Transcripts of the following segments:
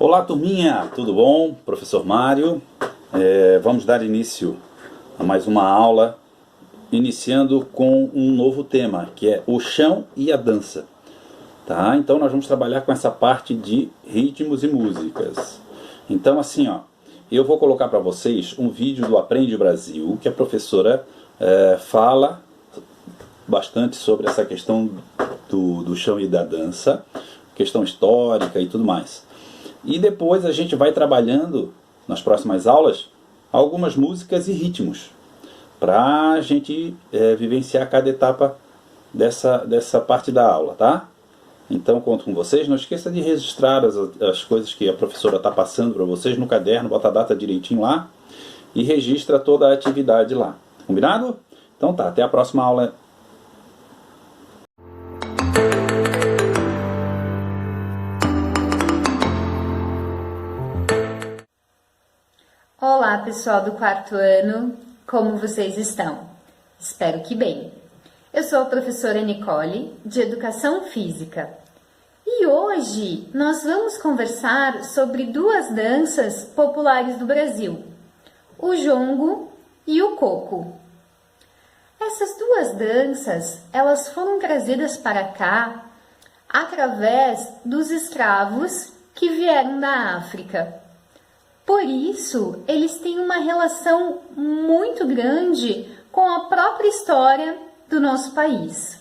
Olá, turminha, tudo bom? Professor Mário. Vamos dar início a mais uma aula, iniciando com um novo tema, que é o chão e a dança. Tá? Então nós vamos trabalhar com essa parte de ritmos e músicas. Então assim, ó, eu vou colocar para vocês um vídeo do Aprende Brasil, que a professora fala bastante sobre essa questão do chão e da dança, questão histórica e tudo mais. E depois a gente vai trabalhando, nas próximas aulas, algumas músicas e ritmos, para a gente vivenciar cada etapa dessa parte da aula, tá? Então conto com vocês. Não esqueça de registrar as coisas que a professora está passando para vocês no caderno, bota a data direitinho lá e registra toda a atividade lá. Combinado? Então tá, até a próxima aula. Olá, pessoal do quarto ano, como vocês estão? Espero que bem. Eu sou a professora Nicole, de Educação Física, e hoje nós vamos conversar sobre duas danças populares do Brasil, o jongo e o coco. Essas duas danças, elas foram trazidas para cá através dos escravos que vieram da África. Por isso, eles têm uma relação muito grande com a própria história do nosso país.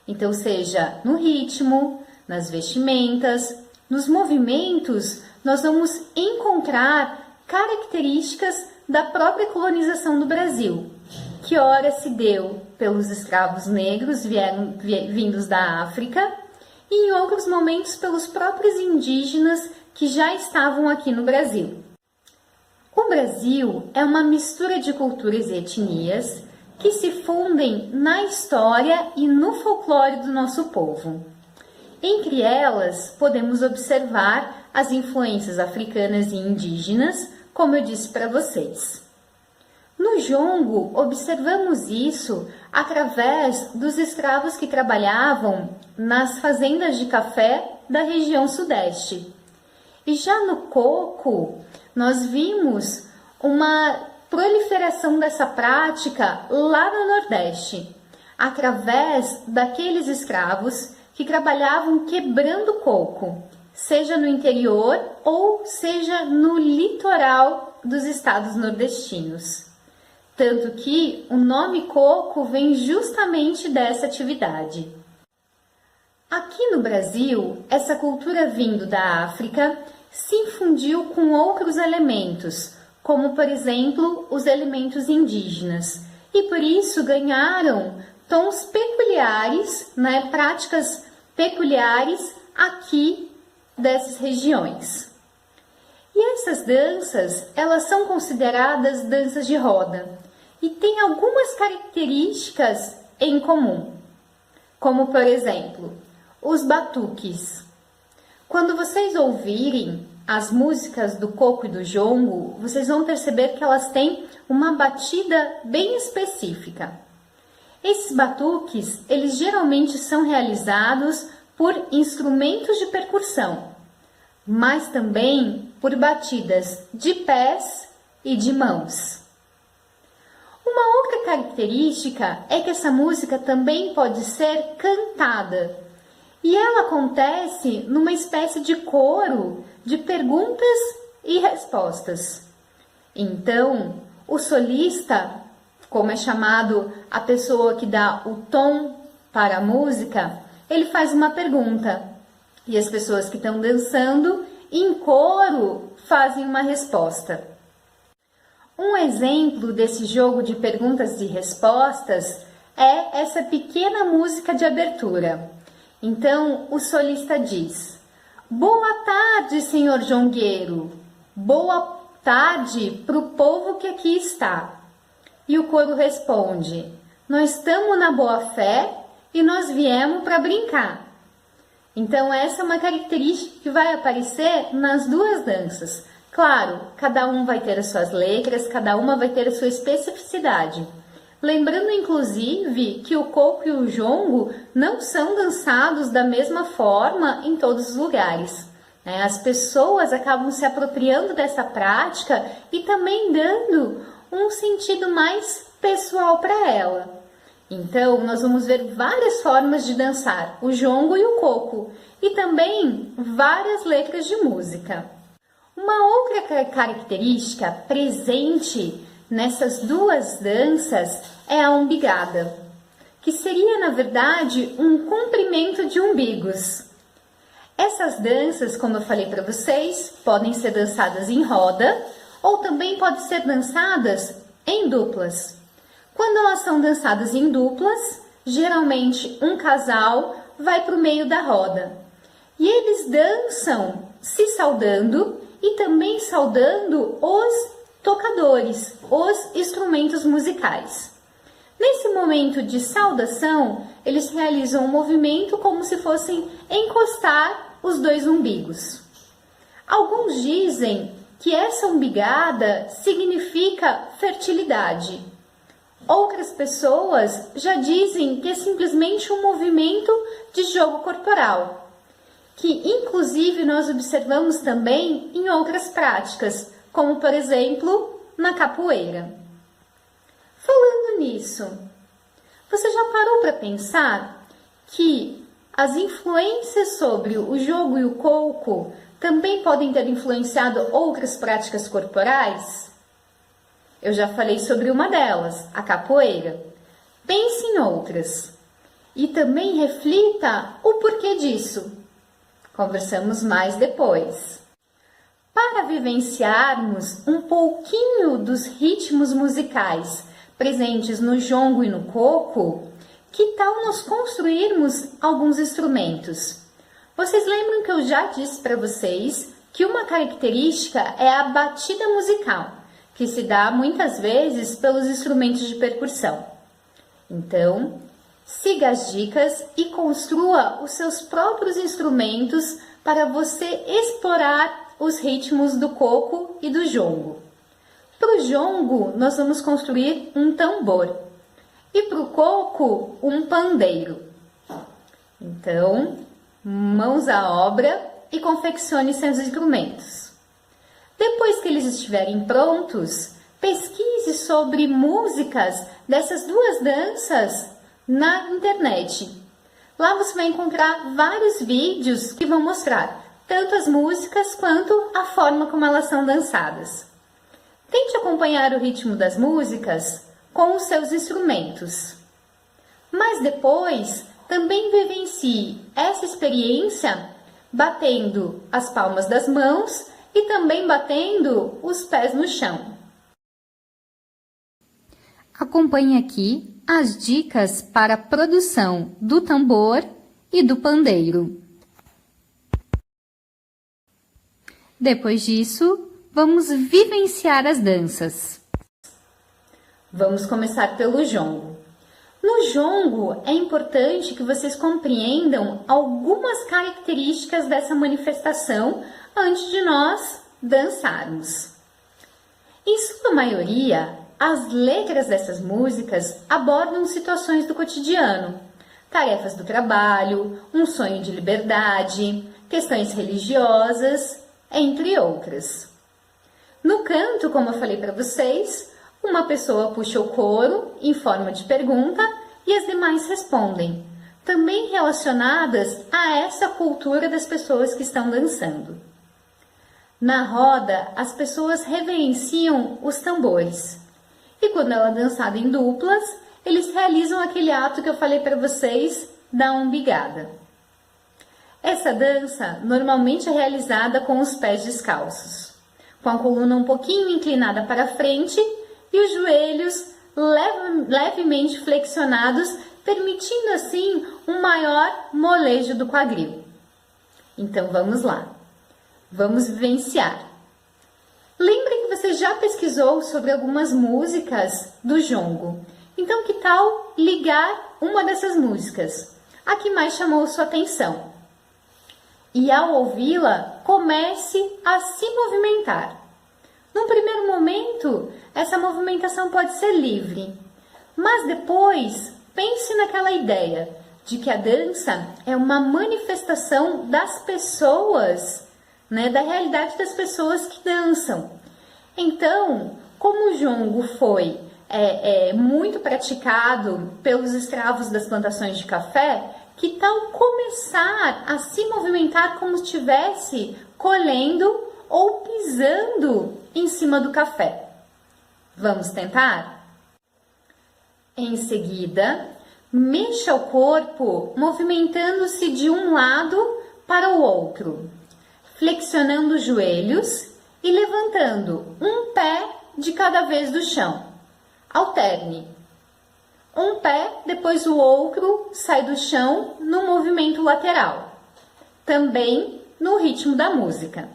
Então, seja no ritmo, nas vestimentas, nos movimentos, nós vamos encontrar características da própria colonização do Brasil, que ora se deu pelos escravos negros vindos da África e em outros momentos pelos próprios indígenas que já estavam aqui no Brasil. O Brasil é uma mistura de culturas e etnias que se fundem na história e no folclore do nosso povo. Entre elas, podemos observar as influências africanas e indígenas, como eu disse para vocês. No jongo, observamos isso através dos escravos que trabalhavam nas fazendas de café da região sudeste. E já no coco, nós vimos uma proliferação dessa prática lá no Nordeste, através daqueles escravos que trabalhavam quebrando coco, seja no interior ou seja no litoral dos estados nordestinos. Tanto que o nome coco vem justamente dessa atividade. Aqui no Brasil, essa cultura vindo da África se infundiu com outros elementos, como por exemplo os elementos indígenas, e por isso ganharam tons peculiares, práticas peculiares aqui dessas regiões. E essas danças, elas são consideradas danças de roda e têm algumas características em comum, como por exemplo, os batuques. Quando vocês ouvirem as músicas do coco e do jongo, vocês vão perceber que elas têm uma batida bem específica. Esses batuques, eles geralmente são realizados por instrumentos de percussão, mas também por batidas de pés e de mãos. Uma outra característica é que essa música também pode ser cantada, e ela acontece numa espécie de coro de perguntas e respostas. Então, o solista, como é chamado a pessoa que dá o tom para a música, ele faz uma pergunta e as pessoas que estão dançando em coro fazem uma resposta. Um exemplo desse jogo de perguntas e respostas é essa pequena música de abertura. Então, o solista diz: "Boa tarde, senhor jongueiro. Boa tarde para o povo que aqui está." E o coro responde: "Nós estamos na boa fé e nós viemos para brincar." Então, essa é uma característica que vai aparecer nas duas danças. Claro, cada um vai ter as suas letras, cada uma vai ter a sua especificidade. Lembrando, inclusive, que o coco e o jongo não são dançados da mesma forma em todos os lugares. né? As pessoas acabam se apropriando dessa prática e também dando um sentido mais pessoal para ela. Então, nós vamos ver várias formas de dançar o jongo e o coco, e também várias letras de música. Uma outra característica presente nessas duas danças é a umbigada, que seria, na verdade, um comprimento de umbigos. Essas danças, como eu falei para vocês, podem ser dançadas em roda ou também podem ser dançadas em duplas. Quando elas são dançadas em duplas, geralmente um casal vai para o meio da roda. E eles dançam se saudando e também saudando os tocadores, os instrumentos musicais. Nesse momento de saudação, eles realizam um movimento como se fossem encostar os dois umbigos. Alguns dizem que essa umbigada significa fertilidade. Outras pessoas já dizem que é simplesmente um movimento de jogo corporal, que inclusive nós observamos também em outras práticas, como por exemplo na capoeira. Falando nisso, você já parou para pensar que as influências sobre o jogo e o coco também podem ter influenciado outras práticas corporais? Eu já falei sobre uma delas, a capoeira. Pense em outras e também reflita o porquê disso. Conversamos mais depois. Para vivenciarmos um pouquinho dos ritmos musicais presentes no jongo e no coco, que tal nós construirmos alguns instrumentos? Vocês lembram que eu já disse para vocês que uma característica é a batida musical, que se dá muitas vezes pelos instrumentos de percussão. Então, siga as dicas e construa os seus próprios instrumentos para você explorar os ritmos do coco e do jongo. Para o jongo, nós vamos construir um tambor e para o coco, um pandeiro. Então, mãos à obra e confeccione seus instrumentos. Depois que eles estiverem prontos, pesquise sobre músicas dessas duas danças na internet. Lá você vai encontrar vários vídeos que vão mostrar tanto as músicas quanto a forma como elas são dançadas. Tente acompanhar o ritmo das músicas com os seus instrumentos. Mas depois, também vivencie essa experiência batendo as palmas das mãos e também batendo os pés no chão. Acompanhe aqui as dicas para a produção do tambor e do pandeiro. Depois disso, vamos vivenciar as danças. Vamos começar pelo jongo. No jongo, é importante que vocês compreendam algumas características dessa manifestação antes de nós dançarmos. Em sua maioria, as letras dessas músicas abordam situações do cotidiano, tarefas do trabalho, um sonho de liberdade, questões religiosas, entre outras. No canto, como eu falei para vocês, uma pessoa puxa o coro em forma de pergunta e as demais respondem, também relacionadas a essa cultura das pessoas que estão dançando. Na roda, as pessoas reverenciam os tambores. E quando ela é dançada em duplas, eles realizam aquele ato que eu falei para vocês da umbigada. Essa dança normalmente é realizada com os pés descalços, com a coluna um pouquinho inclinada para frente e os joelhos levemente flexionados, permitindo assim um maior molejo do quadril. Então vamos lá, vamos vivenciar. Lembre que você já pesquisou sobre algumas músicas do jongo. Então, que tal ligar uma dessas músicas? A que mais chamou sua atenção? E ao ouvi-la, comece a se movimentar. Num primeiro momento, essa movimentação pode ser livre. Mas depois, pense naquela ideia de que a dança é uma manifestação das pessoas né, da realidade das pessoas que dançam. Então, como o jongo foi muito praticado pelos escravos das plantações de café, que tal começar a se movimentar como se estivesse colhendo ou pisando em cima do café? Vamos tentar? Em seguida, mexa o corpo movimentando-se de um lado para o outro, flexionando os joelhos e levantando um pé de cada vez do chão. Alterne. Um pé, depois o outro sai do chão no movimento lateral, também no ritmo da música.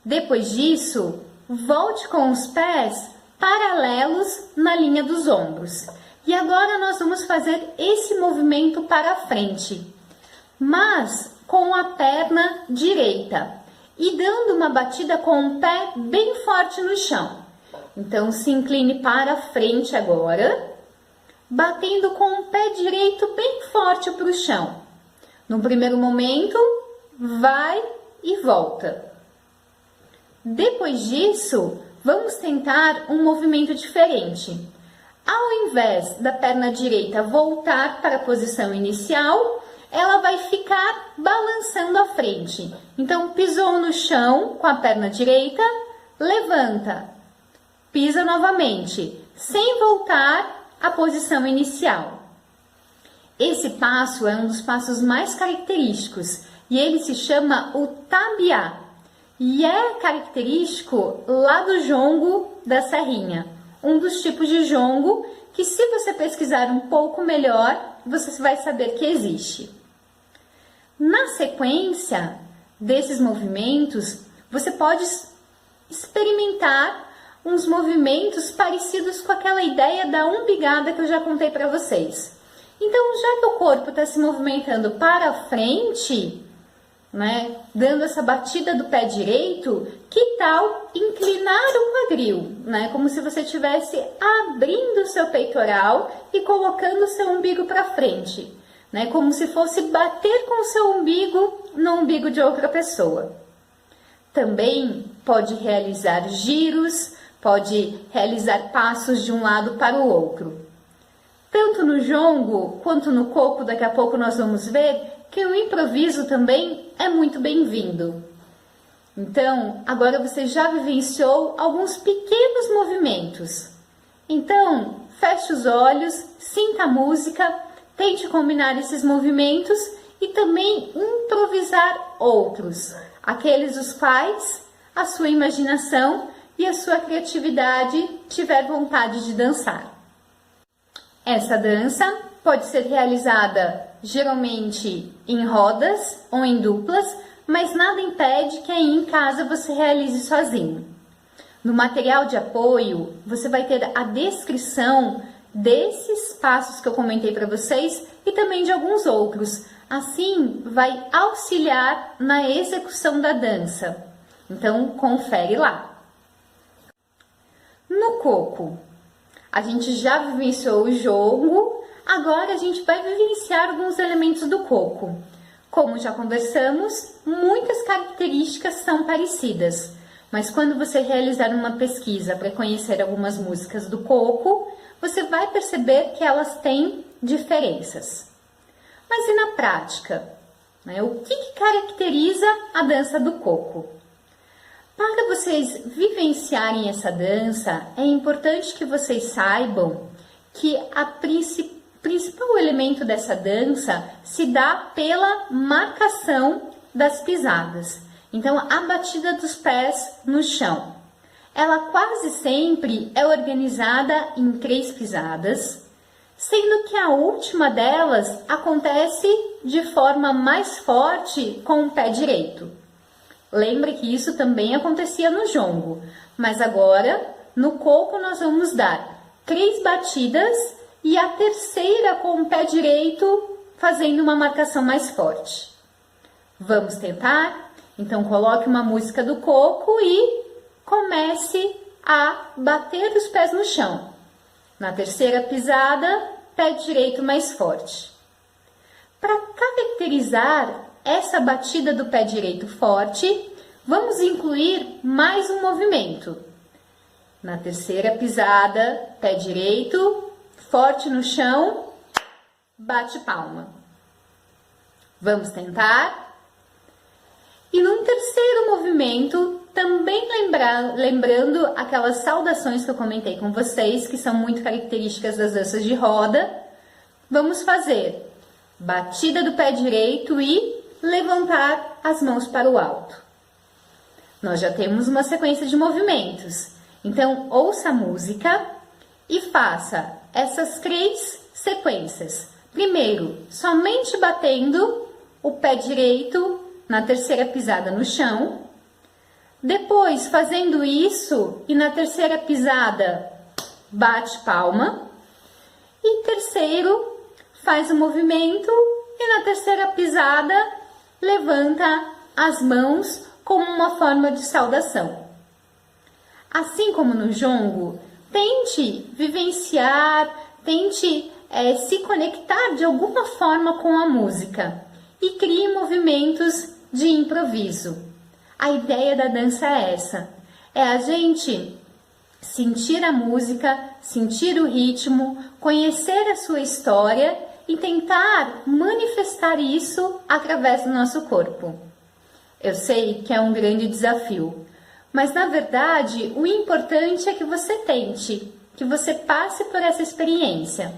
Depois disso, volte com os pés paralelos na linha dos ombros. E agora nós vamos fazer esse movimento para frente, mas com a perna direita e dando uma batida com o pé bem forte no chão. Então, se incline para frente agora, batendo com o pé direito bem forte para o chão. No primeiro momento, vai e volta. Depois disso, vamos tentar um movimento diferente. Ao invés da perna direita voltar para a posição inicial, ela vai ficar balançando à frente. Então, pisou no chão com a perna direita, levanta, pisa novamente, sem voltar à posição inicial. Esse passo é um dos passos mais característicos e ele se chama o tabiá. E é característico lá do jongo da serrinha, um dos tipos de jongo que, se você pesquisar um pouco melhor, você vai saber que existe. Na sequência desses movimentos, você pode experimentar uns movimentos parecidos com aquela ideia da umbigada que eu já contei para vocês. Então, já que o corpo está se movimentando para frente, né, dando essa batida do pé direito, que tal inclinar o quadril, né, como se você estivesse abrindo o seu peitoral e colocando o seu umbigo para frente, né, como se fosse bater com o seu umbigo no umbigo de outra pessoa. Também pode realizar giros, pode realizar passos de um lado para o outro. Tanto no jongo quanto no coco, daqui a pouco nós vamos ver que o improviso também é muito bem-vindo. Então, agora você já vivenciou alguns pequenos movimentos. Então, feche os olhos, sinta a música, tente combinar esses movimentos e também improvisar outros, aqueles os quais a sua imaginação e a sua criatividade tiver vontade de dançar. Essa dança pode ser realizada geralmente em rodas ou em duplas, mas nada impede que aí em casa você realize sozinho. No material de apoio, você vai ter a descrição desses passos que eu comentei para vocês e também de alguns outros. Assim, vai auxiliar na execução da dança. Então, confere lá. No coco, a gente já vivenciou o jogo, agora a gente vai vivenciar alguns elementos do coco. Como já conversamos, muitas características são parecidas, mas quando você realizar uma pesquisa para conhecer algumas músicas do coco, você vai perceber que elas têm diferenças. Mas e na prática? O que caracteriza a dança do coco? Para vocês vivenciarem essa dança, é importante que vocês saibam que a principal elemento dessa dança se dá pela marcação das pisadas. Então, a batida dos pés no chão. Ela quase sempre é organizada em 3 pisadas, sendo que a última delas acontece de forma mais forte com o pé direito. Lembre que isso também acontecia no jongo, mas agora no coco nós vamos dar 3 batidas e a terceira com o pé direito fazendo uma marcação mais forte. Vamos tentar? Então coloque uma música do coco e comece a bater os pés no chão. Na terceira pisada, pé direito mais forte. Para caracterizar essa batida do pé direito forte, vamos incluir mais um movimento. Na terceira pisada, pé direito, forte no chão, bate palma. Vamos tentar? E no terceiro movimento, também lembrando aquelas saudações que eu comentei com vocês, que são muito características das danças de roda, vamos fazer batida do pé direito e levantar as mãos para o alto. Nós já temos uma sequência de movimentos, então ouça a música e faça essas 3 sequências. Primeiro, somente batendo o pé direito na terceira pisada no chão. Depois, fazendo isso e na terceira pisada, bate palma. E terceiro, faz o movimento e na terceira pisada, levanta as mãos como uma forma de saudação. Assim como no jongo, tente vivenciar, tente se conectar de alguma forma com a música e crie movimentos de improviso. A ideia da dança é essa, é a gente sentir a música, sentir o ritmo, conhecer a sua história e tentar manifestar isso através do nosso corpo. Eu sei que é um grande desafio, mas na verdade o importante é que você tente, que você passe por essa experiência.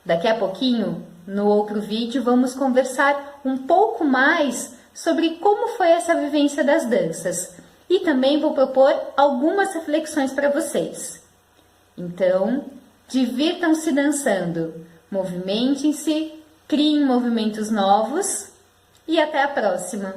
Daqui a pouquinho, no outro vídeo, vamos conversar um pouco mais sobre como foi essa vivência das danças e também vou propor algumas reflexões para vocês. Então, divirtam-se dançando, movimentem-se, criem movimentos novos e até a próxima!